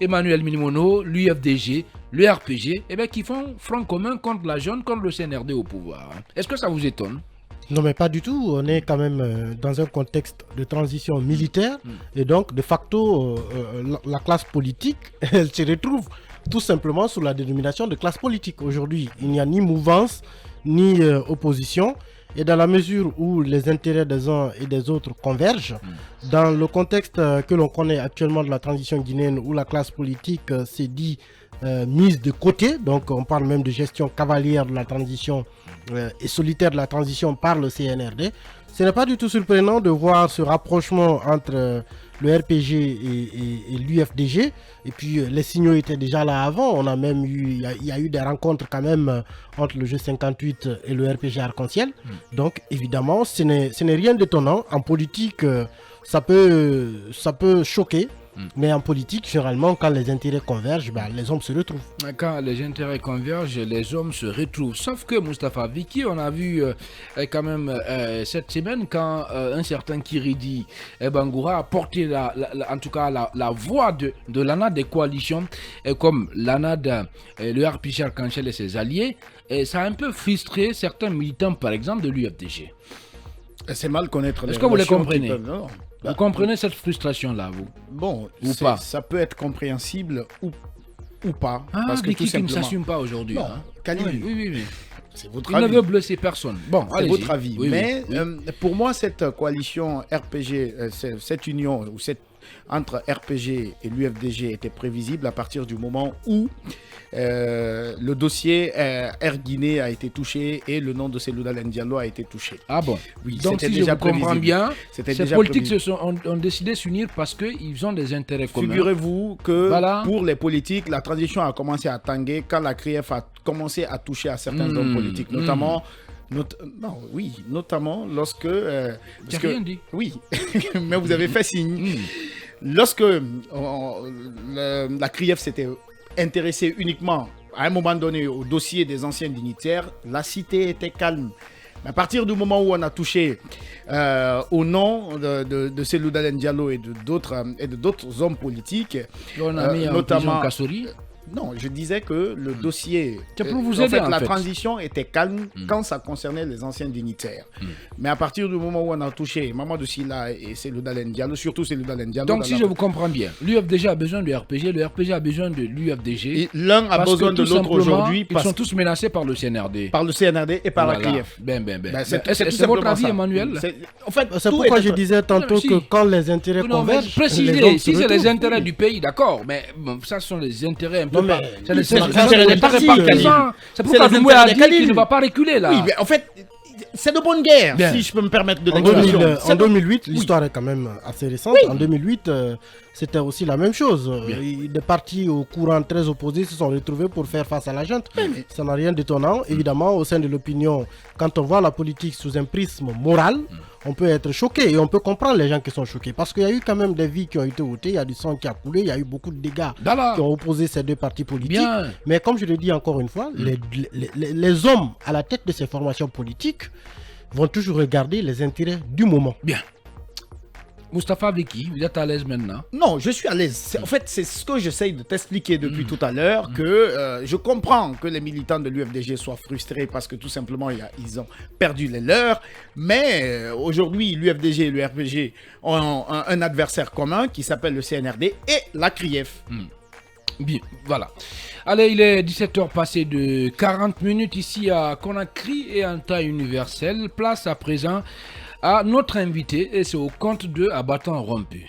Emmanuel Minimono, l'UFDG, le RPG, qui font front commun contre la jeune, contre le CNRD au pouvoir. Est-ce que ça vous étonne? Non, mais pas du tout. On est quand même dans un contexte de transition militaire et donc, de facto, la classe politique, elle se retrouve tout simplement sous la dénomination de classe politique. Aujourd'hui, il n'y a ni mouvance, ni opposition. Et dans la mesure où les intérêts des uns et des autres convergent, dans le contexte que l'on connaît actuellement de la transition guinéenne, où la classe politique s'est dit mise de côté, donc on parle même de gestion cavalière de la transition et solitaire de la transition par le CNRD, ce n'est pas du tout surprenant de voir ce rapprochement entre le RPG et l'UFDG. Et puis les signaux étaient déjà là avant. On a même eu, il y a eu des rencontres quand même entre le G58 et le RPG Arc-en-Ciel. Donc évidemment, ce n'est rien d'étonnant. En politique, ça peut choquer. Mais en politique, généralement, quand les intérêts convergent, les hommes se retrouvent. Quand les intérêts convergent, les hommes se retrouvent. Sauf que Moustapha Vicky, on a vu quand même cette semaine, quand un certain Kiridi Bangoura a porté en tout cas la voix de l'ANAD des coalitions, comme l'ANAD, le RPG Arc-en-Ciel et ses alliés, et ça a un peu frustré certains militants, par exemple, de l'UFDG. C'est mal connaître. Est-ce que vous les comprenez? Vous comprenez cette frustration-là, vous? Bon, ou pas? Ça peut être compréhensible ou pas. Parce que tout simplement... qui ne s'assume pas aujourd'hui. Non, Khalil, oui. C'est votre avis. Il ne veut blesser personne. Bon, c'est votre avis. Oui, mais pour moi, cette coalition RPG, cette union ou entre RPG et l'UFDG était prévisible à partir du moment où le dossier Air Guinée a été touché et le nom de Selouda Diallo a été touché. Ah bon? Oui, donc si déjà je comprends bien, ces politiques ont décidé de s'unir parce qu'ils ont des intérêts communs. Figurez-vous que pour les politiques, la transition a commencé à tanguer quand la CRIEF a commencé à toucher à certains hommes politiques, notamment... notamment lorsque... J'ai rien dit. Oui, mais vous avez fait signe. Lorsque la CRIEF s'était intéressée uniquement à un moment donné au dossier des anciens dignitaires, la cité était calme. Mais à partir du moment où on a touché au nom de Selouda Diallo et de d'autres hommes politiques, on a mis notamment Kassori. Non, je disais que le dossier, pour vous aider, la transition était calme quand ça concernait les anciens dignitaires. Mais à partir du moment où on a touché Mamadou Sylla et Selouda Diallo, surtout Selouda Diallo. Donc si je vous comprends bien, l'UFDG a besoin du RPG, le RPG a besoin de l'UFDG. Et l'un a besoin de l'autre aujourd'hui. Ils sont tous menacés par le CNRD. Par le CNRD et par la CRIEF. C'est votre avis, Emmanuel? En fait, c'est pourquoi je disais tantôt que quand les intérêts convergent, précisez, si c'est les intérêts du pays, d'accord, mais ça sont les intérêts un peu. C'est l'intérêt des partis. C'est pourquoi Doumbouya a dit qu'il ne va pas reculer là. Oui, mais en fait, c'est de bonne guerre, si je peux me permettre de l'expression. En 2008, l'histoire est quand même assez récente. En 2008, c'était aussi la même chose. Des partis au courant très opposés se sont retrouvés pour faire face à la junte. Ça n'a rien d'étonnant. Évidemment, au sein de l'opinion, quand on voit la politique sous un prisme moral, on peut être choqué et on peut comprendre les gens qui sont choqués. Parce qu'il y a eu quand même des vies qui ont été ôtées, il y a du sang qui a coulé, il y a eu beaucoup de dégâts qui ont opposé ces deux partis politiques. Mais comme je le dis encore une fois, les hommes à la tête de ces formations politiques vont toujours regarder les intérêts du moment. Bien. Moustapha Vicky, vous êtes à l'aise maintenant? Non, je suis à l'aise. En fait, c'est ce que j'essaye de t'expliquer depuis tout à l'heure, que je comprends que les militants de l'UFDG soient frustrés parce que tout simplement, ils ont perdu les leurs. Mais aujourd'hui, l'UFDG et le RPG ont un adversaire commun qui s'appelle le CNRD et la CRIEF. Bien, voilà. Allez, il est 17h passé de 40 minutes ici à Conakry et en temps universel. Place à présent à notre invité et c'est au compte de Abattant Rompu.